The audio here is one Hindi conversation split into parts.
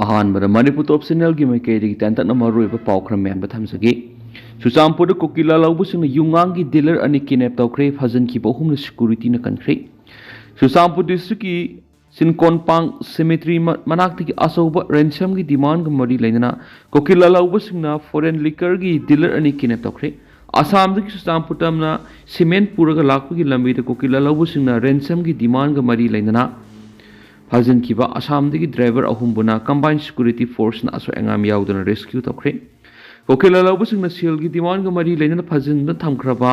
अहानबद मणिपुर टॉप चैनल की मैकई तेंतन मरुब पाखर मैम थमसगी चुचामपुर कुकीला लौबसिंग युंगांग की डीलर अनी किनेप तौख्रे फजन की बहुम सिक्यूरिटी न कनख्रे चुचामपुर डिस्ट्रिक्ट की सिनकोनपांग सिमेट्री मनाक्ति की अचौब रेंसम की डिमांड मरी लेना कुकीला लौबसिंग फॉरेन लिकर की डीलर अनी किनेप तौख्रे असम की चुचामपुर तमना सीमेंट पूरग लापगी लंबी कुकीला लौबसिंग रेंसम की डिमांड मरी लेना फजन की असम की ड्राइवर अहुमबुना कंबाइन सिक्यूरिटी फोर्स असो एंगाम याउदना रेस्क्यू तौख्रे कोकेला लौबसिंग सेल की डिमांड मरी लेना फजन थमख्रब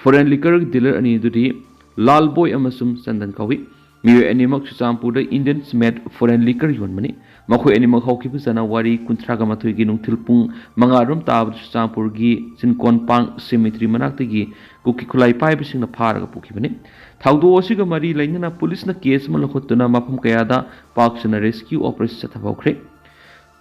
फॉरेन लिकर डीलर अनी लाल बॉय चंदन कौई मियो एनिमक चुचामपुर इंडियन मेड फॉरेन लिकर योनबनी मखोय एनिमक हौखिब जनवरी 19 की नुंथिल पुंग मंगारोम ताब चुचामपुर की सिनकोनपांग सिमेट्री मनाक्तगी कुकी खुलाई पाइबसिंग फारग पुखिबनी थाउदो असिग मरी लेना पुलिस केस लखोत्तुना मफम कयादा पाक्सना रेस्क्यू ऑपरेशन चथबौख्रे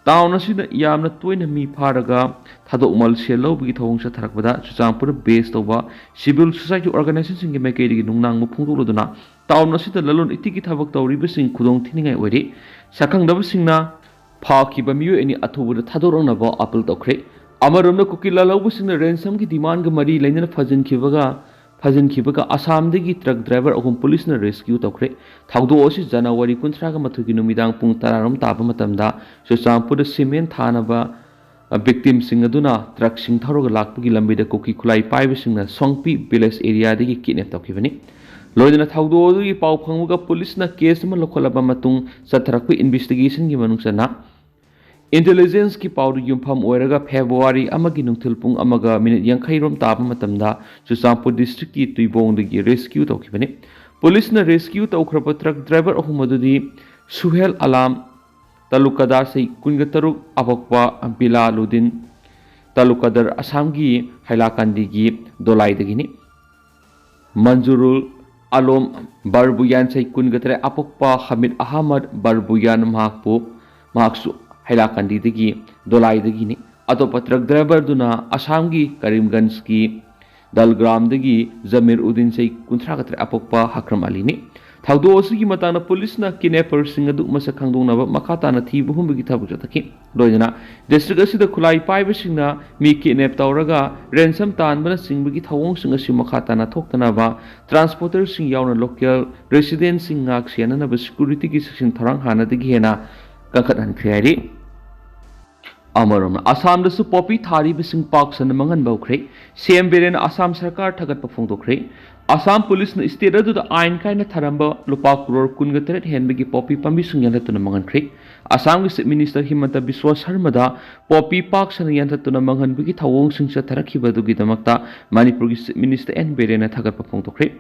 टाउन यामना तोयना मी फारगा थादोमल सेल लौबगी थौंग चथरकबदा चुचामपुर बेस तौबा सिविल सोसाइटी ऑर्गेनाइजेशन की मैकेरी नुंगनांग फोंदोलदुना टाउन ललोन इतिकी थबक तौरिबसिंग खुदोंग थिनिंगाय ओइरे सखंगदबसिंगना फाखिबा मियो एनी अथुबुदा थादोरंगनबा अपील तौख्रे अमरोमना कुकीला लौबसिंगना रेंसम की डिमांड मरी लेना फजनखिबगा असम की ट्रक ड्राइवर अहम पुलिस रेस्क्यू तौख्रे थाउदो जनवरी 19 की नुमिदांग पुंग 10 ताब मतमदा चुचामपुर सीमेंट थानब विक्टिम ट्रक थौरग लापगी लंबी कुकी खुलाई पाइबसिंगना सोंगपी विलेज एरिया किडनेप तौखिबनी लोइदना थाउदो पाउ फंगगा पुलिस केस लौखलब चथरक इन्वेस्टिगेशन की मनुसना इंटेलिजेंस की पाउर यूफम फेब्रुआरी नुंथिल पुंग मिनट 50 ताब मतमदा चुचामपुर डिस्ट्रिक्ट की तुइबोंग रेस्क्यू तौखिबनी पुलिस रेस्क्यू तौख्रब ट्रक ड्राइवर अहुम सुहेल अलाम तालुकादार से 13 अबकवा बिलालुद्दीन तालुकादार असम की हैलाकांदी की दोलाईदगिनी मंजूरुल आलोम बरबुयान से 13 अबकवा हमीद अहमद बरबुयान महाकसु हैलाकांदी दोलाईदगिनी अतोप ट्रक ड्राइवर असम की करीमगंज की दलग्राम जमीर उद्दीन से 13 अपोक्पा हक्रम अली थाउदो की मताना पुलिस किडनेपर मसक खांगदोंनब मखा ताना थीब हुंबगी थबक चथखि लोइदना डिस्ट्रिक्ट खुलाई पाइबसिंगना मी किडनेप तौरगा रेंसम तानबना सिंबगी थवोंगसिंग असि मखा ताना थोक्तनाबा ट्रांसपोर्टरसिंग यावना लोकल रेसिडेंटसिंग ngak सेननब सिक्यूरिटी की सेक्शन थरंग हानादगी हेना कंखटहनख्रे हाइरि अमरोम असम पॉपी थारीबसिंग पाक्सन मंगन बौख्रे सीएम बेरेन असम सरकार थगत फोंदोख्रे असम पुलिस स्टेट आइन कायन थरंब लुपा करोड़ 19 हेनबगी पॉपी पम्बिसिंग यंथतुन मंगनख्रे असम की chief minister Himanta Biswa Sarma poppy पाक्सन यंथतुन मंगनबगी थवोंगसिंग चथरखिबदुगिदमक्ता मणिपुर की चीफ मिनिस्टर एन बेरेन थगत फोंदोख्रे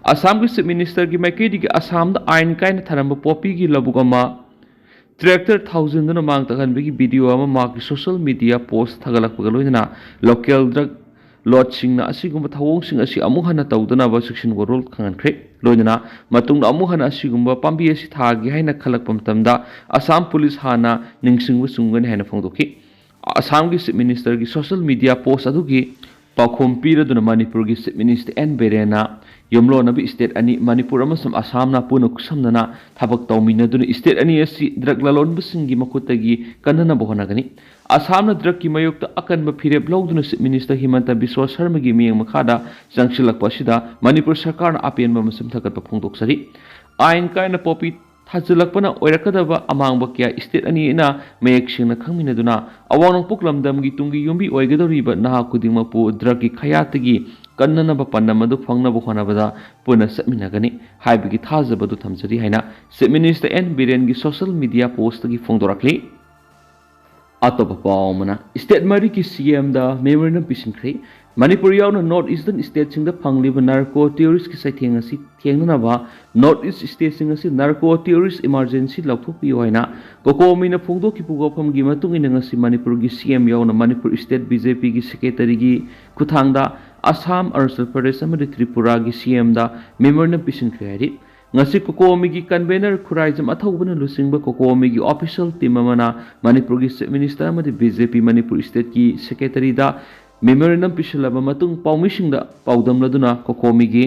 असम की चीफ मिनिस्टर की मैकेडी असम आइन कायन थरंब पॉपी की लबुगमा ट्रैक्टर 1000 मांग तहनबगी video mark social media post थगलकपगा लोइना लोकल ड्रग लॉटसिंग असिगुम थवोंगसिंग असि अमु हना तौदनाबा सेक्शन वरोल खंगनख्रे लोइना मतुंग अमु हना असिगुम पांबी असि थागे हाइना खलकपम तमदा असम पुलिस हाना निंगसिंगबु सुंगन हाइना फोंदोखि असम की चीफ मिनिस्टर की सोशल मीडिया पोस्ट अदुगी पाखोम पीरदुना मणिपुर की चीफ मिनिस्टर एन बेरेना यमलोनबी स्टेट अनि मणिपुर असम पुन कुसमना थबक तौमिनदुना स्टेट अनि ड्रग ललोनबसिंगी मखुतगी कन्ननब होनगनी असम ड्रग की मयोक्त अकनब फिरेब लौदुना चीफ मिनिस्टर हिमंत बिस्वा शर्मा की मियंग मखादा चंगसिलकपसिदा मणिपुर सरकार अपेनब मसम थगत फोंदोक्सरी आइन कायन पॉपी थाजलकपना ओइरकदब अमांग क्या स्टेट अनीना मयेक्सिंगना खंगमिनदुना अवांग नोंगपोक तुंगी युंबी ओइगदोरिब नहा खुदिंगमपु ड्रग की खयातगी कन्ननब पन्नमदु फंगनब होनबदा पुनः चटमिनगनी हाइबगी थाजबदु थमजरी हाइना चीफ मिनिस्टर एन बीरेन की सोशल मीडिया पोस्ट की फोंदोरखली अतोप पावमना स्टेट मरी की सीएम दा मेमोरेंडम पिसिंख्रे मणिपुर यावना नॉर्थ ईस्टर्न स्टेट सिंग दा फंगलिब नार्को टेररिस्ट की साइथेंग असि थेंगनबा नॉर्थ ईस्ट स्टेट सिंग असि नार्को टेररिस्ट इमरजेंसी लौथोकपियो हाइना कोकोमीना फोंदोकी पुगोफम गी मतुंग इन ngasi मणिपुर की सीएम यावना मणिपुर स्टेट बीजेपी की सेक्रेटरी की खुथांगदा असम अरुणाचल प्रदेश अमदि त्रिपुरा की सीएम दा मेमोरेंडम पिसिंख्रे हाइरि ngasi कोकोमी की कन्वेनर खुराइजम अथौबना लुसिंग कोकोमी की ऑफिशियल टीम अमना मणिपुर की चीफ मिनिस्टर अमदि बीजेपी मणिपुर स्टेट की सेक्रेटरी दा मेमोरेंडम पिसलब मतुंग पाउमिसिंग दा पाउदमलदुना कोकोमी की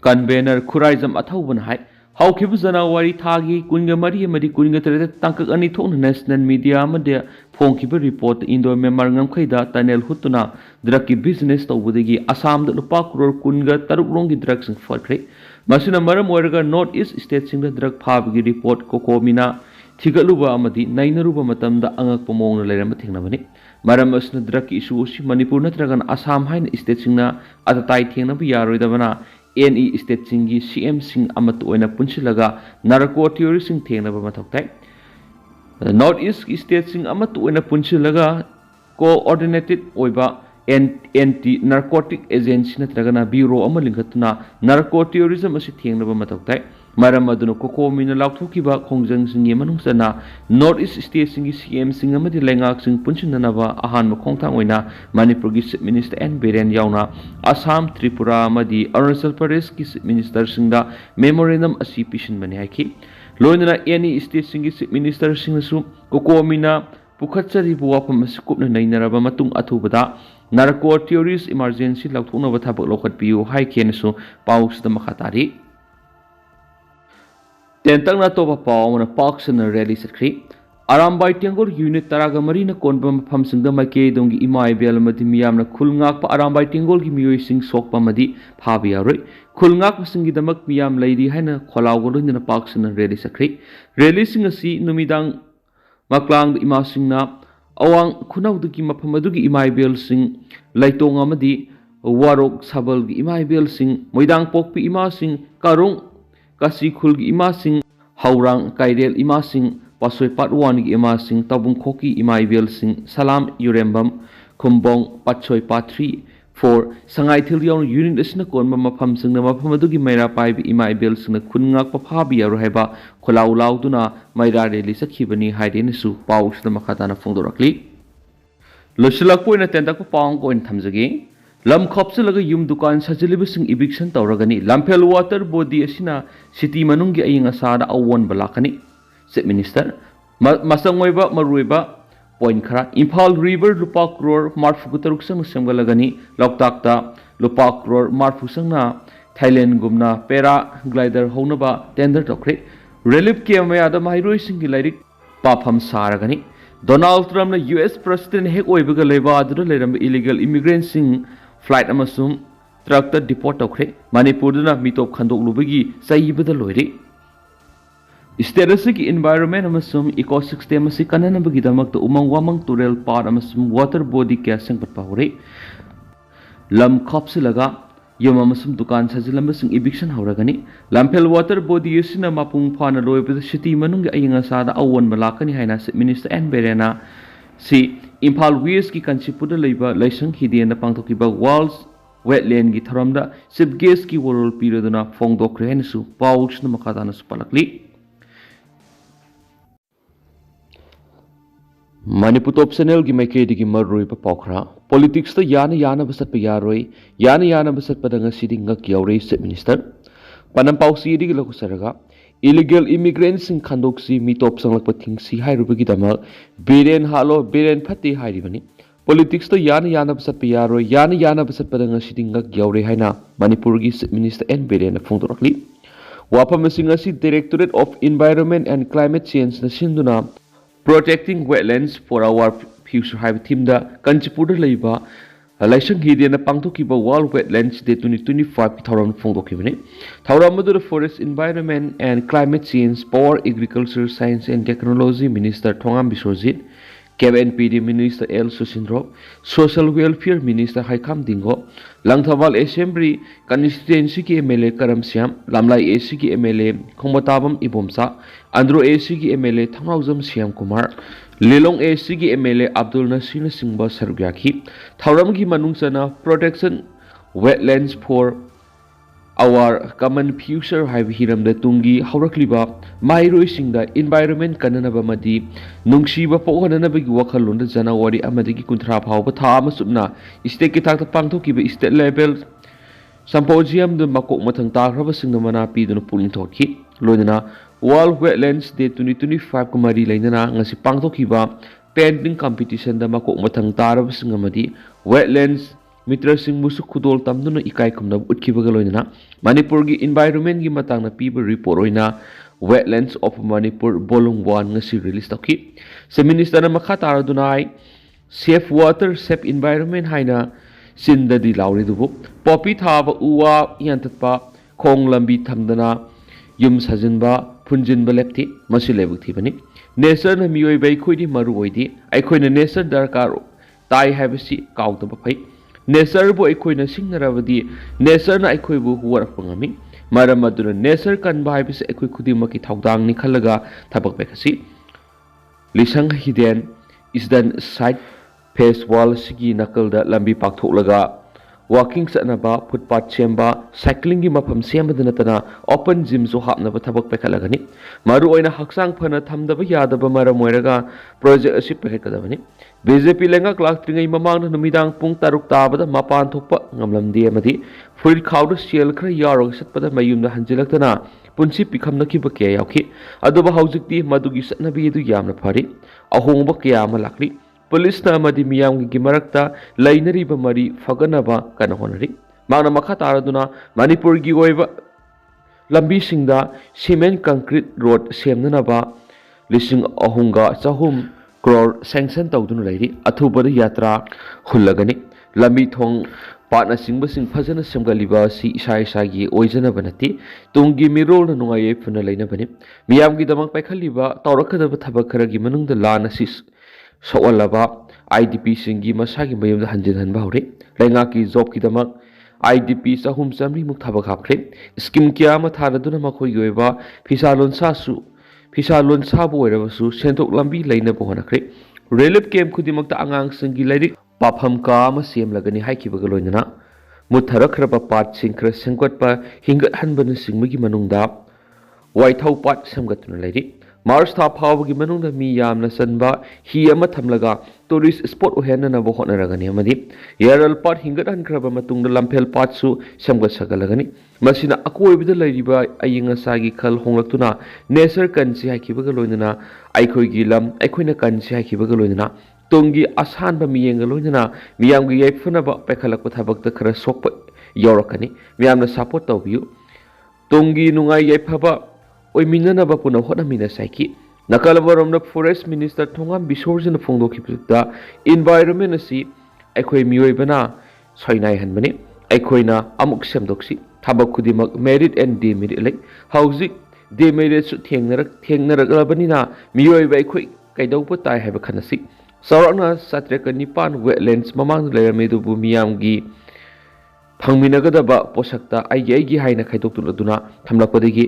कन्वेनर खुराइजम अथौबना हाइ ꯍꯧꯈꯤꯕ ꯖꯅꯋꯥꯔꯤ ꯊꯥꯒꯤ ꯀꯨꯟꯒ ꯃꯔꯤ ꯑꯃꯗꯤ ꯀꯨꯟꯒ ꯇꯔꯦꯠꯇ ꯇꯥꯡꯀꯛ ꯑꯅꯤ ꯊꯣꯛꯅ ꯅꯦꯁꯅꯦꯜ ꯃꯤꯗꯤꯌꯥ ꯑꯃꯗ ꯐꯣꯡꯈꯤꯕ ꯔꯤꯄꯣꯔꯠꯇ ꯏꯟꯗꯣ ꯃꯦꯟꯃꯥꯔ ꯉꯝꯈꯩꯗ ꯇꯅꯦꯜ ꯍꯨꯠꯇꯨꯅ ꯗ꯭ꯔꯒꯀꯤ ꯕꯤꯖꯤꯅꯦꯁ ꯇꯧꯕꯗꯒꯤ ꯑꯁꯥꯝꯗ ꯂꯨꯄꯥ ꯀꯔꯣꯔ ꯀꯨꯟꯒ ꯇꯔꯨꯛꯔꯣꯝꯒꯤ ꯗ꯭ꯔꯒꯁꯤꯡ ꯐꯠꯈ꯭ꯔꯦ ꯃꯁꯤꯅ ꯃꯔꯝ ꯑꯣꯏꯔꯒ ꯅꯣꯔꯠ ꯏꯁ ꯁ꯭ꯇꯦꯠꯁꯤꯡꯗ ꯗ꯭ꯔꯒ ꯐꯥꯕꯒꯤ ꯔꯤꯄꯣꯔꯠ ꯀꯣꯀꯣꯃꯤꯅ ꯊꯤꯒꯠꯂꯨꯕ ꯑꯃꯗꯤ ꯅꯩꯅꯔꯨꯕ ꯃꯇꯝꯗ ꯑꯉꯛꯄ ꯃꯑꯣꯡꯗ ꯂꯩꯔꯝꯕ ꯊꯦꯡꯅꯕꯅꯤ ꯃꯔꯝ ꯑꯁꯤꯅ ꯗ꯭ꯔꯒꯀꯤ ꯏꯁꯨ ꯑꯁꯤ ꯃꯅꯤꯄꯨꯔ ꯅꯠꯇ꯭ꯔꯒꯅ ꯑꯁꯥꯝ ꯍꯥꯏꯅ ꯁ꯭ꯇꯦꯠꯁꯤꯡꯅ ꯑꯇꯇꯥꯏ ꯊꯦꯡꯅꯕ ꯌꯥꯔꯣꯏꯗꯕꯅ NE ꯁ꯭ꯇꯦꯠꯁꯤꯡꯒꯤ CMꯁꯤꯡ ꯑꯃꯠꯇ ꯑꯣꯏꯅ ꯄꯨꯟꯁꯤꯜꯂꯒ ꯅꯥꯔꯀꯣ ꯊꯤꯑꯣꯔꯤꯁꯤꯡ ꯊꯦꯡꯅꯕ ꯃꯊꯧ ꯇꯥꯏ ꯅꯣꯔꯠ ꯏꯁꯀꯤ ꯁ꯭ꯇꯦꯠꯁꯤꯡ ꯑꯃꯠꯇ ꯑꯣꯏꯅ ꯄꯨꯟꯁꯤꯜꯂꯒ ꯀꯣꯑꯣꯔꯗꯤꯅꯦꯇꯦꯗ ꯑꯣꯏꯕ ꯑꯦꯟꯇꯤ ꯅꯥꯔꯀꯣꯇꯤꯛ ꯑꯦꯖꯦꯟꯁꯤ ꯅꯠꯇ꯭ꯔꯒꯅ ꯕ꯭ꯌꯨꯔꯣ ꯑꯃ ꯂꯤꯡꯈꯠꯇꯨꯅ ꯅꯥꯔꯀꯣ ꯇꯤꯑꯣꯔꯤꯖꯝ ꯑꯁꯤ ꯊꯦꯡꯅꯕ ꯃꯊꯧ ꯇꯥꯏ ꯃꯔꯝ ꯑꯗꯨꯅ ꯀꯣꯀꯣꯃꯤꯅ ꯂꯥꯎꯊꯣꯛꯈꯤꯕ ꯈꯣꯡꯖꯪꯁꯤꯡꯒꯤ ꯃꯅꯨꯡꯗꯅ ꯅꯣꯔꯠ ꯏꯁ ꯁ꯭ꯇꯦꯠꯁꯤꯡꯒꯤ CMꯁꯤꯡ ꯑꯃꯗꯤ ꯂꯩꯉꯥꯛꯁꯤꯡ ꯄꯨꯟꯁꯤꯟꯅꯅꯕ ꯑꯍꯥꯟꯕ ꯈꯣꯡꯊꯥꯡ ꯑꯣꯏꯅ ꯃꯅꯤꯄꯨꯔꯒꯤ ꯆꯤꯞ ꯃꯤꯅꯤꯁꯇꯔ N ꯕꯤꯔꯦꯟ ꯌꯥꯎꯅ ꯑꯁꯥꯝ ꯇ꯭ꯔꯤꯄꯨꯔꯥ ꯑꯃꯗꯤ ꯑꯔꯨꯅꯥꯆꯜ ꯄ꯭ꯔꯗꯦꯁꯀꯤ ꯆꯤꯞ ꯃꯤꯅꯤꯁꯇꯔꯁꯤꯡꯗ ꯃꯦꯃꯣꯔꯦꯟꯗꯝ ꯑꯁꯤ ꯄꯤꯁꯤꯟꯕꯅꯤ ꯍꯥꯏꯈꯤ ꯂꯣꯏꯅꯅ NE ꯁ꯭ꯇꯦꯠꯁꯤꯡꯒꯤ ꯆꯤꯞ ꯃꯤꯅꯤꯁꯇꯔꯁꯤꯡꯅꯁꯨ ꯀꯣꯀꯣꯃꯤꯅ ꯄꯨꯈꯠꯆꯔꯤꯕ ꯋꯥꯐꯝ ꯑꯁꯤ ꯀꯨꯞꯅ ꯅꯩꯅꯔꯕ ꯃꯇꯨꯡ ꯑꯊꯨꯕꯗ ꯅꯥꯔꯀꯣ ꯇꯤꯑꯣꯔꯤꯁ ꯏꯃꯥꯔꯖꯦꯟꯁꯤ ꯂꯧꯊꯣꯛꯅꯕ ꯊꯕꯛ ꯂꯧꯈꯠꯄꯤꯌꯨ ꯍꯥꯏꯈꯤꯅꯁꯨ ꯄꯥꯎꯁꯤꯗ ꯃꯈꯥ ꯇꯥꯔꯤ ꯇꯦꯟꯇꯛꯅ ꯑꯇꯣꯞꯄ ꯄꯥꯎ ꯑꯃꯅ ꯄꯥꯛꯁꯟꯅ ꯔꯦꯂꯤ ꯆꯠꯈ꯭ꯔꯤ ꯑꯔꯥꯝꯕꯥꯏ ꯇꯦꯡꯒꯣꯜ ꯌꯨꯅꯤꯠ 13ꯅ ꯀꯣꯟꯕ ꯃꯐꯝꯁꯤꯡꯗ ꯃꯥꯏꯀꯩꯗꯣꯝꯒꯤ ꯏꯃꯥ ꯏꯕꯦꯜ ꯑꯃꯗꯤ ꯃꯤꯌꯥꯝꯅ ꯈꯨꯜ ꯉꯥꯛꯄ ꯑꯔꯥꯝꯕꯥꯏ ꯇꯦꯡꯒꯣꯜꯒꯤ ꯃꯤꯑꯣꯏꯁꯤꯡ ꯁꯣꯛꯄ ꯑꯃꯗꯤ ꯐꯥꯕ ꯌꯥꯔꯣꯏ ꯈꯨꯜ ꯉꯥꯛꯄꯁꯤꯡꯒꯤꯗꯃꯛ ꯃꯤꯌꯥꯝ ꯂꯩꯔꯤ ꯍꯥꯏꯅ ꯈꯣꯜꯂꯥꯎꯒ ꯂꯣꯏꯅꯅ ꯄꯥꯛꯁꯟꯅ ꯔꯦꯂꯤ ꯆꯠꯈ꯭ꯔꯤ ꯔꯦꯂꯤꯁꯤꯡ ꯑꯁꯤ ꯅꯨꯃꯤꯗꯥꯡ ꯃꯀ꯭ꯂꯥꯡꯗ ꯏꯃꯥꯁꯤꯡꯅ ꯑꯋꯥꯡ ꯈꯨꯅꯧꯗꯒꯤ ꯃꯐꯝ ꯑꯗꯨꯒꯤ ꯏꯃꯥ ꯏꯕꯦꯜꯁꯤꯡ ꯂꯩꯇꯣꯡ ꯑꯃꯗꯤ ꯋꯥꯔꯣꯛ ꯁꯥꯕꯜꯒꯤ ꯏꯃꯥ ꯏꯕꯦꯜꯁꯤꯡ ꯃꯣꯏꯗꯥꯡ ꯄꯣꯛꯄꯤ ꯏꯃꯥꯁꯤꯡ ꯀꯥꯔꯣꯡ ꯀꯥꯁꯤ ꯈꯨꯜꯒꯤ ꯏꯃꯥꯁꯤꯡ ꯍꯧꯔꯥꯡ ꯀꯥꯏꯔꯦꯜ ꯏꯃꯥꯁꯤꯡ ꯄꯥꯁꯣꯏ ꯄꯥꯠꯋꯥꯟꯒꯤ ꯏꯃꯥꯁꯤꯡ ꯇꯥꯕꯨꯡꯈꯣꯛꯀꯤ ꯏꯃꯥ ꯏꯕꯦꯜꯁꯤꯡ ꯁꯂꯥꯝ ꯌꯨꯔꯦꯝꯕꯝ ꯈꯨꯝꯕꯣꯡ ꯄꯥꯠꯁꯣꯏ ꯄꯥꯠ3 4 ꯁꯉꯥꯏꯊꯤꯜ ꯌꯥꯎꯅ ꯌꯨꯅꯤꯠ ꯑꯁꯤꯅ ꯀꯣꯟꯕ ꯃꯐꯝꯁꯤꯡꯗ ꯃꯐꯝ ꯑꯗꯨꯒꯤ ꯃꯩꯔꯥ ꯄꯥꯏꯕ ꯏꯃꯥ ꯏꯕꯦꯜꯁꯤꯡꯅ ꯈꯨꯟ ꯉꯥꯛꯄ ꯐꯥꯕ ꯌꯥꯔꯣꯏ ꯍꯥꯏꯕ ꯈꯣꯜꯂꯥꯎ ꯂꯥꯎꯗꯨꯅ ꯃꯩꯔꯥ ꯔꯦꯂꯤ ꯆꯠꯈꯤꯕꯅꯤ ꯍꯥꯏꯗꯦꯅꯁꯨ ꯄꯥꯎꯁꯤꯗ ꯃꯈꯥ ꯇꯥꯅ ꯐꯣꯡꯗꯣꯔꯛꯂꯤ ꯂꯣꯏꯁꯤꯜꯂꯛꯄ ꯑꯣꯏꯅ ꯇꯦꯟꯇꯛꯄ ꯄꯥꯎ ꯑꯃ ꯑꯣꯏꯅ ꯊꯝꯖꯒꯦ ꯂꯝ ꯈꯣꯞꯆꯤꯜꯂꯒ ꯌꯨꯝ ꯗꯨꯀꯥꯟ ꯁꯥꯖꯤꯜꯂꯤꯕꯁꯤꯡ ꯏꯚꯤꯛꯁꯟ ꯇꯧꯔꯒꯅꯤ ꯂꯝꯐꯦꯜ ꯋꯥꯇꯔ ꯕꯣꯗꯤ ꯑꯁꯤꯅ ꯁꯤꯇꯤ ꯃꯅꯨꯡꯒꯤ ꯑꯏꯪ ꯑꯁꯥꯗ ꯑꯑꯣꯟꯕ ꯂꯥꯛꯀꯅꯤ ꯆꯤꯞ ꯃꯤꯅꯤꯁꯇꯔ ꯃꯆꯪ ꯑꯣꯏꯕ ꯃꯔꯨꯑꯣꯏꯕ ꯄꯣꯏꯟꯠ ꯈꯔ ꯏꯝꯐꯥꯜ ꯔꯤꯚꯔ ꯂꯨꯄꯥ ꯀꯔꯣꯔ 43 ꯆꯪꯅ ꯁꯦꯝꯒꯠꯂꯒꯅꯤ ꯂꯣꯛꯇꯥꯛꯇ ꯂꯨꯄꯥ ꯀꯔꯣꯔ 40 ꯆꯪꯅ ꯊꯥꯏꯂꯦꯟꯗꯒꯨꯝꯅ ꯄꯦꯔꯥꯒ꯭ꯂꯥꯏꯗꯔ ꯍꯧꯅꯕ ꯇꯦꯟꯗꯔ ꯇꯧꯈ꯭ꯔꯦ ꯔꯤꯂꯤꯐ ꯀꯦꯝꯞ ꯃꯌꯥꯗ ꯃꯍꯩꯔꯣꯏꯁꯤꯡꯒꯤ ꯂꯥꯏꯔꯤꯛ ꯄꯥꯐꯝ ꯁꯥꯔꯒꯅꯤ ꯗꯣꯅꯥꯜꯗ ꯇ꯭ꯔꯝꯞꯅ US ꯄ꯭ꯔꯁꯤꯗꯦꯟꯠ ꯍꯦꯛ ꯑꯣꯏꯕꯒ ꯂꯩꯕꯥꯛ ꯑꯗꯨꯗ ꯂꯩꯔꯝꯕ ꯏꯂꯤꯒꯦꯜ ꯏꯃꯤꯒ꯭ꯔꯦꯟꯠꯁꯤꯡ ꯐ꯭ꯂꯥꯏꯠ ꯑꯃꯁꯨꯡ ꯇ꯭ꯔꯛꯇ ꯗꯤꯄꯣꯔꯠ ꯇꯧꯈ꯭ꯔꯦ ꯃꯅꯤꯄꯨꯔꯗꯅ ꯃꯤꯇꯣꯞ ꯈꯟꯗꯣꯛꯂꯨꯕꯒꯤ ꯆꯩꯕꯗ ꯂꯣꯏꯔꯦ ꯁ꯭ꯇꯦꯠ ꯑꯁꯤꯒꯤ ꯏꯟꯚꯥꯏꯔꯣꯟꯃꯦꯟꯠ ꯑꯃꯁꯨꯡ ꯏꯀꯣꯁꯤꯁꯇꯦꯝ ꯑꯁꯤ ꯀꯟꯅꯅꯕꯒꯤꯗꯃꯛꯇ ꯎꯃꯪ ꯋꯥꯃꯪ ꯇꯨꯔꯦꯜ ꯄꯥꯠ ꯑꯃꯁꯨꯡ ꯋꯥꯇꯔ ꯕꯣꯗꯤ ꯀꯌꯥ ꯁꯦꯝꯒꯠꯄ ꯍꯧꯔꯦ ꯂꯝ ꯈꯣꯞꯆꯤꯜꯂꯒ ꯌꯨꯝ ꯑꯃꯁꯨꯡ ꯗꯨꯀꯥꯟ ꯁꯥꯖꯤꯜꯂꯝꯕꯁꯤꯡ ꯏꯚꯤꯛꯁꯟ ꯍꯧꯔꯒꯅꯤ ꯂꯝꯐꯦꯜ ꯋꯥꯇꯔ ꯕꯣꯗꯤ ꯑꯁꯤꯅ ꯃꯄꯨꯡ ꯐꯥꯅ ꯂꯣꯏꯕꯗ ꯁꯤꯇꯤ ꯃꯅꯨꯡꯒꯤ ꯑꯏꯪ ꯑꯁꯥꯗ ꯑꯑꯣꯟꯕ ꯂꯥꯛꯀꯅꯤ ꯍꯥꯏꯅ ꯆꯤꯞ ꯃꯤꯅꯤꯁꯇꯔ N ꯕꯤꯔꯦꯟꯅ ꯁꯤ ꯏꯝꯐꯥꯜ ꯋꯦꯁꯀꯤ ꯀꯥꯟꯆꯤꯄꯨꯔꯗ ꯂꯩꯕ ꯂꯥꯏꯁꯪ ꯍꯤꯗꯦꯟꯗ ꯄꯥꯡꯊꯣꯛꯈꯤꯕ ꯋꯥꯔꯜꯗ ꯋꯦꯠꯂꯦꯟꯒꯤ ꯊꯧꯔꯝꯗ ꯆꯤꯞ ꯒꯦꯁꯀꯤ ꯋꯥꯔꯣꯜ ꯄꯤꯔꯗꯨꯅ ꯐꯣꯡꯗꯣꯛꯈ꯭ꯔꯦ ꯍꯥꯏꯅꯁꯨ ꯄꯥꯎꯁꯤꯅ ꯃꯈꯥ ꯇꯥꯅꯁꯨ ꯄꯜꯂꯛꯂꯤ ꯃꯅꯤꯄꯨꯔ ꯇꯣꯞ ꯆꯦꯅꯦꯜꯒꯤ ꯃꯥꯏꯀꯩꯗꯒꯤ ꯃꯔꯨꯑꯣꯏꯕ ꯄꯥꯎ ꯈꯔ ꯄꯣꯂꯤꯇꯤꯛꯁꯇ ꯌꯥꯅꯕ ꯆꯠꯄ ꯌꯥꯔꯣꯏ ꯌꯥꯅꯕ ꯆꯠꯄꯗ ꯉꯁꯤꯗꯤ ꯉꯛ ꯌꯥꯎꯔꯦ ꯆꯤꯞ ꯃꯤꯅꯤꯁꯇꯔ ꯄꯅꯝ ꯄꯥꯎꯆꯦꯗꯒꯤ ꯂꯧꯈꯠꯆꯔꯒ ꯏꯂꯤꯒꯦꯜ ꯏꯃꯤꯒ꯭ꯔꯦꯟꯠꯁꯤꯡ ꯈꯟꯗꯣꯛꯁꯤ ꯃꯤꯇꯣꯞ ꯆꯪꯂꯛꯄ ꯊꯤꯡꯁꯤ ꯍꯥꯏꯔꯨꯕꯒꯤꯗꯃꯛ ꯕꯤꯔꯦꯟ ꯍꯥꯠꯂꯣ ꯕꯤꯔꯦꯟ ꯐꯠꯇꯦ ꯍꯥꯏꯔꯤꯕꯅꯤ ꯄꯣꯂꯤꯇꯤꯛꯁꯇ ꯌꯥꯅꯕ ꯆꯠꯄ ꯌꯥꯔꯣꯏ ꯌꯥꯅꯕ ꯆꯠꯄꯗ ꯉꯁꯤꯗꯤ ꯉꯛ ꯌꯥꯎꯔꯦ ꯍꯥꯏꯅ ꯃꯅꯤꯄꯨꯔꯒꯤ ꯆꯤꯞ ꯃꯤꯅꯤꯁꯇꯔ N ꯕꯤꯔꯦꯟꯅ ꯐꯣꯡꯗꯣꯔꯛꯂꯤ ꯋꯥꯐꯝꯁꯤꯡ ꯑꯁꯤ directorate of environment and climate ꯆꯦꯟꯖꯅ ꯁꯤꯟꯗꯨꯅ Protecting Wetlands for Our Future ꯍꯥꯏꯕ ꯊꯤꯝꯗ ꯀꯥꯟꯆꯤꯄꯨꯔꯗ ꯂꯩꯕ ꯂꯥꯏꯁꯪ ꯍꯤꯗꯦꯟꯗ ꯄꯥꯡꯊꯣꯛꯈꯤꯕ ꯋꯥꯔꯜꯗ ꯋꯦꯠꯂꯦꯟꯗꯁ ꯗꯦ 2025ꯒꯤ ꯊꯧꯔꯝ ꯐꯣꯡꯗꯣꯛꯈꯤꯕꯅꯤ ꯊꯧꯔꯝ ꯑꯗꯨꯗ forest environment and climate change power agriculture science and technology minister Thongam Biswajit KNPD Minister L. Susindro, Social Welfare Minister Haikam Dingo, Langthawal Assembly Constituency की MLA Karam Syam, Lamlai AC की MLA Khongbatabam Ibomsa, Andro AC की MLA Thangnauzam Syam Kumar, Lilong AC की MLA Abdul Nasir Singba Sargyaki, Thauram की manungsana Protection Wetlands for Our Common Future haiba hiramda tungi haurakliba mahairoisingda environment kananaba madi nungsiba pohananabagi wakhalonda January amadagi 30 phawba tha amasupna state ki thakta pangthokiba state level symposium da makok mathang tagraba singna mana piduna puling thokhi loidana World Wetlands Day 2025 kumari lainana ngasi pangthokiba painting competition da makok mathang taraba singamadi wetlands मित्रसिंगबुसु खुदोल तमदुना इकाई खुमना उठखिबगा लोइना मणिपुर की इन्वायरमेंट की मतंगना पीब रिपोर्ट ओइना wetlands of Manipur volume 1 ngasi release तौकी से मिनिस्टर मखा तारदुना सेफ वाटर सेफ इन्वायरमेंट हाइना सिंददी लाउरिदुबु पॉपी थाब उवा यांतपा खोंग लंबी थमदना युम सजिनबा फुंजिनबा लेप्ति मसि लेबुक थिबनि नेचर न मियोय बै खोइदि मरु ओइदि आइखोइना नेचर दरकार ताई हाइबसि काउदबा फै नेचर बो आइखोइना सिंगनरबदि नेचर न आइखोइबु हुवरक ngami मरम अदुना नेचर कनबा हाइबसि आइखोइ खुदिमकि थाउदांग नि खल्लगा थबक बेखसि लिसंग हिदेन इसदन साइड फेस वॉल सिगी नकलदा लंबी पाकथोकलगा वॉकिंग सनबा फुटपाथ सेम्बा साइक्लिंग की मफम सेमद नतना ओपन जिम जो हापनब थबक पेखलगनी मरु ओइना हक्सांग फना थमदब यादब मरम ओइरगा प्रोजेक्ट असि पेखकदबनी बीजेपी लेंगा क्लास त्रिंगै ममांग नुमिदांग पुंग तरुक ताबद मपान थोकप ngamlamdi amadi फुल खाउड सेल खर यारो सतपद मयुमदा हंजिलक्तना पुंसी पिखमनखिब के याखि अदुबा हौजिकति मदुगी सतनबी दु यामना फरि अहोंग कया अमा लाक्ली पुलिस मियाम की मरक्ता लैनरीब मरी फगनब कन होनरी मांगना मखा तारदुना मणिपुर की लंबी सिंगदा सीमेंट कंक्रीट रोड सेमनब लिसिंग अहुंगा चहुम क्रोर सैंक्शन तौदुना लैरी अथुबद यात्रा हुल्लगनी लंबी थोंग पाटना सिंह फजन सेमगलिबा सी इसा इसागी ओइजनब नति तुंगी मिरोल नुंगाये फुना लैनबनी मियाम की दमक पैखलिबा तौरखदब थबक खरगी मनुंग लान असि सोअलबा IDP सिंगी मसागी मयुम हंजिन हनबा हौरे लेंगा की जॉब की दमक IDP चहुम चमरी मुक थबक हापख्रे स्कीम क्या थारदुना मखोई गोइबा फिसा लोनसाबु ओइरबसु सेंथोक लंबी लैनबो होनख्रे रिलीफ कैंप खुदिमक्ता आंगांग संगी लाइरिक पाफम का सेमलगनी हाइखिबगा लोइनना मुथरखरबा पाट सिंखर सेंगटपा हिंगत हनबन सिंगमगी मनुंगदा वाइथौ पाट सेमगतुना लाइरि मार्च था फावगी मनुंगदा मी यामना सनबा ही अमा थमलगा टूरिस्ट स्पॉट ओहेननबो होनरगनी अमदि यारल पाट हिंगत हनखरबा मतुंगदा लंफेल पाटसु सेमगत सगलगनी मसिना अकोइबदा लैरिबा अयिंगासागी खल होंगलक्तुना नेचर कंसी हाइखिबगा लोइनना आइखोइगी लम आइखोइना कंसी हाइखिबगा लोइनना तोंगी आसान मियेंग लोइनना मियामगी याइफनबा पेखलक थबक खर सोप यौरकनी मियामना सपोर्ट तौबियु तोंगी नुंगाई याइफबा ओइमिननब पुना होनमिना साइकी नकलबरमना फॉरेस्ट मिनिस्टर थोंगाम बिसोरजन फोंदोखिबदा इन्वायरमेंट असि आइखोइ मियोइबना सोइनाय हनबने आइखोइना अमुक सेमदोक्सी थबक खुदिमक मेरिट एंड डिमेरिट लाइक हाउजिक डिमेरिट सु थेंगनरगलबनिना मियोइबा आइखोइ कैदौप ताइ हाइबा खनसी सौरना सत्रक निपान वेटलैंड्स ममांग लेरमेदुबु मियामगी फंगमिनगदबा पोसक्ता आइगी हाइना खैदोक्तुलदुना थमलकपदगी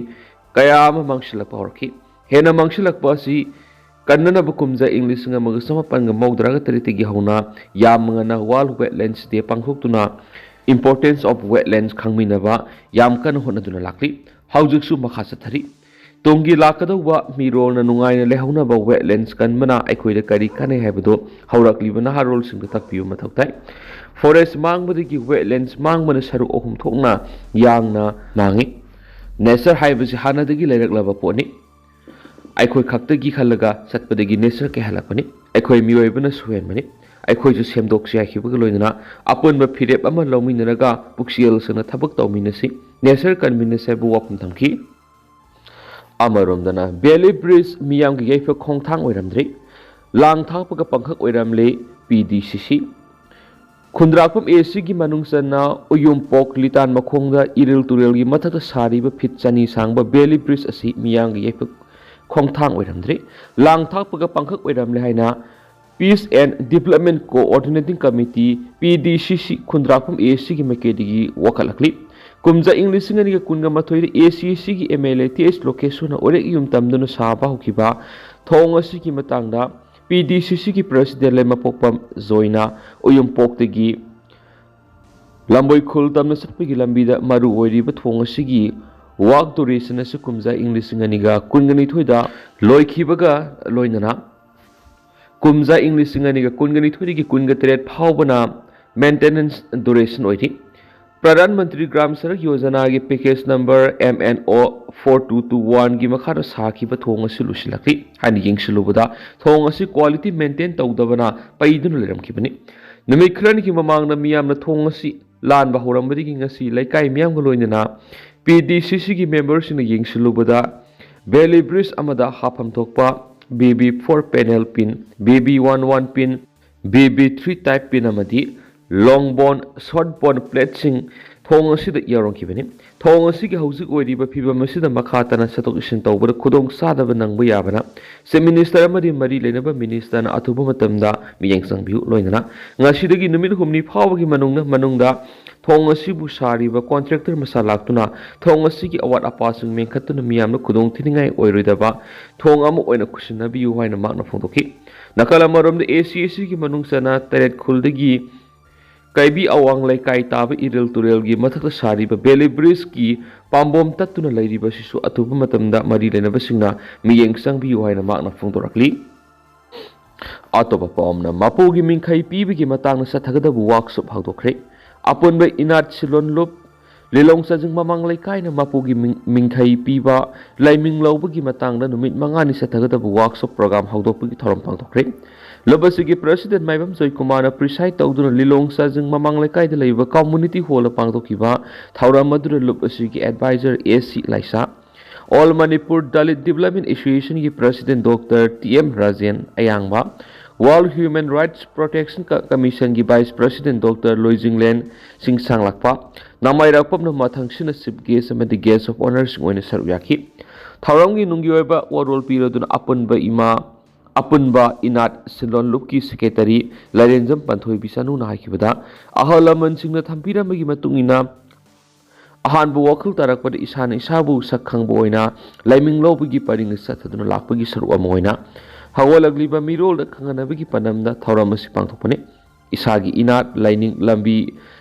कया मांगसिलकपा हरखि हेना मांगसिलकपा असि कन्ननब कुमजा इंग्लिश मग समपन मौद्राग तरितगी हौना यामंगना वर्ल्ड वेटलैंड्स डे पांगथोक्तुना इंपोर्टेंस ऑफ वेटलैंड्स खंगमिनबा याम कन होनदुना लाक्ली हौजिकसु मखा चथरी तोंगी लाकदौबा मिरोलना नुंगाइना लेहौनबा वेटलैंड्स कनमना आइखोइदा करी काने हाइबदो हौरक्लिबा नहारोल सिंग तकपियु मथौ ताइ फॉरेस्ट मांगबदगी वेटलैंड्स मांगबना सरु अहुम थोकना यांगना मांगी नेचर हाइबसि हानादगी लेरकलबा पोनी आइखोइ खक्तगी खलगा सतपदगी नेचर के हलकपनी आइखोइ मियोइबना सुहेनमनी आइखोइजु सेमदोक्सि हाइखिबगा लोइनना अपुनबा फिरेप अमा लौमिनरगा पुक्सियल सना थबक तौमिनसि नेचर कन्मिनसेबु वापम थमखि अमरोमदना बेली ब्रिज मियामगी याइफ खोंथांग ओइरमद्रि लांग थापगा पंखक ओइरमले PDCC खुंद्राकम AC की मनुंगसना उयुमपोक लितान मखोंगदा इरिल तुरेलगी मथक सारीब फिट चनी सांगबा बेली ब्रिज असि मियामगी याइफ खोंथांग ओइरमद्रि लांग थापगा पंखक ओइरमले हाइना peace and development coordinating committee PDCC Khundrakpam AC की मकेदिगी वखलकली कुमजा इंग्लिश सिंगनी कुनगा मथोइ ACC की MLA TS लोकेशन ओरे युम तमदुना साबा होखिबा थोंग असि की मतंगदा PDCC की प्रेसिडेंट लेमपोकपम जोइना उयुमपोकतगी लंबोई खुल तमना सतपगी लंबीदा मरु ओइरिबा थोंग असिगी वाक दुरेशन असि कुमजा इंग्लिश सिंगनीगा कुनगनी थोइदा लोइखिबगा लोइनना कुमजा इंग्लिश सिंगनीगा कुनगनी थोइदिगी कुनगा तरेट फावबना मेंटेनेंस दुरेशन ओइरि प्रधानमंत्री ग्राम सड़क योजना की पैकेज नंबर MNO 4221 की मखार साखिब थोंग असि लुसिलक्ति हानि यिंगसिलुबदा थोंग असि क्वालिटी मेंटेन तौदबना पैदुन लेरमखिबनि ꯅꯨꯃꯤꯠ ꯈꯔꯅꯤꯒꯤ ꯃꯃꯥꯡꯗ ꯃꯤꯌꯥꯝꯅ ꯊꯣꯡ ꯑꯁꯤ ꯂꯥꯟꯕ ꯍꯧꯔꯝꯕꯗꯒꯤ ꯉꯁꯤ ꯂꯩꯀꯥꯏ ꯃꯤꯌꯥꯝꯒ ꯂꯣꯏꯅꯅ PDCCꯒꯤ ꯃꯦꯝꯕꯔꯁꯤꯡꯅ ꯌꯦꯡꯁꯤꯜꯂꯨꯕꯗ ꯚꯦꯂꯤ ꯕ꯭ꯔꯤꯖ ꯑꯃꯗ ꯍꯥꯞꯐꯝ ꯊꯣꯛꯄ BB4 panel pin, BB11 pin, BB3 type pin अमदी लॉन्ग बोन शॉर्ट बोन प्लेट्सिंग थोंग असिदा यारोंखिबनि थोंग असिगे हौजिक ओइरिबा फिबम असिदा मखातना सतोक इसिन तौबदा खुदोंग सादबा नंगबा याबना से मिनिस्टर अमदी मरी लेनबा मिनिस्टरना अथुबा मतमदा मियेंग संगबिउ लोइनना ngasiदगी नुमित हुमनि फावबगी मनुंगदा थोंग असिबु सारिबा कॉन्ट्रैक्टर मसा लाक्तुना थोंग असिगी अवाट अपासिंग मेंखतुना मियामना खुदोंग थिनिंगाय ओइरोइदबा थोंग अमु ओइना खुसिनबिउ हाइना माकना फोंदोखि नकल अमरोमदा ACAC की मनुंगसना तरेट खुलदगी कैबी अवांग लैकाई ताब इरेल तुरेलगी मथक सारिबा बेली ब्रिज की पाम्बोम तत्तुना लैरिबा सिसु अथुबा मतमदा मरी लेनबसिंगना मियेंग संगबिउ हाइना माकना फोंदोरक्ली अतोबा पामना मापोगी मिंखै पीबगी मतांगना सथगदबु वर्कशॉप हाउदोखरे अपुनबा इनाट सिलोन लुप लिलोंग सजिंग ममांग लैकाइना मापोगी मिंखै पीबा लाइमिंग लौबगी मतांगना नुमित मंगानि सथगदबु वर्कशॉप प्रोग्राम हाउदोपगी थोरम पांगदोखरे लबसिगी प्रेसिडेंट माइबम जयकुमार प्रिसाइड तौदुना लिलोंग सजिंग ममांग लैकाइदा लैबा कम्युनिटी हॉल पांगदोखिबा थौरम मदुरा लुप असिगी एडवाइजर AC लाइसा all Manipur Dalit development association की प्रेसिडेंट डॉक्टर TM राजेन अयांगबा world human rights protection commission की वाइस प्रेसिडेंट डॉक्टर लोइजिंगलैंड सिंह सांगलाकपा नामाइरापमना मथंगसिना चीफ गेस्ट अमदी गेस्ट ऑफ ऑनर सिंह ओइना सरुक याखि थौरमगी नुंगी ओइबा वरोल पीरोदुना अपुनबा इनाट सिलोन लुप की सेक्रेटरी लरेंजम पंथोई बिसानु नाहाइखिबदा अहल लमन सिंहना थंपीरमगी मतुंगिना अहानबु वखल तारकपद इसाना इसाबु सखंगबो ओइना लाइमिंग लौबगी परिंग सथदुना लाकपगी सरुक अमा ओइना हवलगलिबा मिरोल खंगनबगी पनमदा थौरम असि पांथोकपने इसागी इनाट लाइनिंग लंबी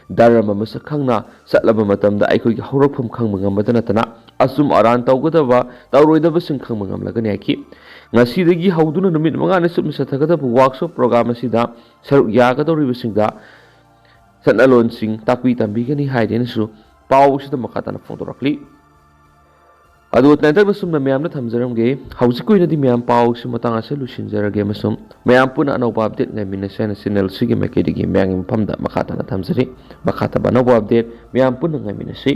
दारम अमस खंगना सतलबा मतमदा अइखोगी हौरकफम खंगबा ngambada natana asum aran tawgadaba tawroidaba sing khangba ngamlagani aiki ngasidagi hauduna numit mangana sum sathagada workshop program asida saruk yagadoriba singda sanalon sing takwi tambigani haiden su पाव उसिदा मखाताना फोंदोरक्ली अदु तनतक सुमना म्यामना थमजरमगे हौजिकोइनदि म्याम पाव सु मतांग असे लुसिनजरगे मसुम म्याम पुना अनौबा अपडेट ngaiminasena channel सिगे मेकेदिगी म्यांग फमदा मखाताना थमजरी मखाता बनौबा अपडेट म्याम पुना ngaiminasi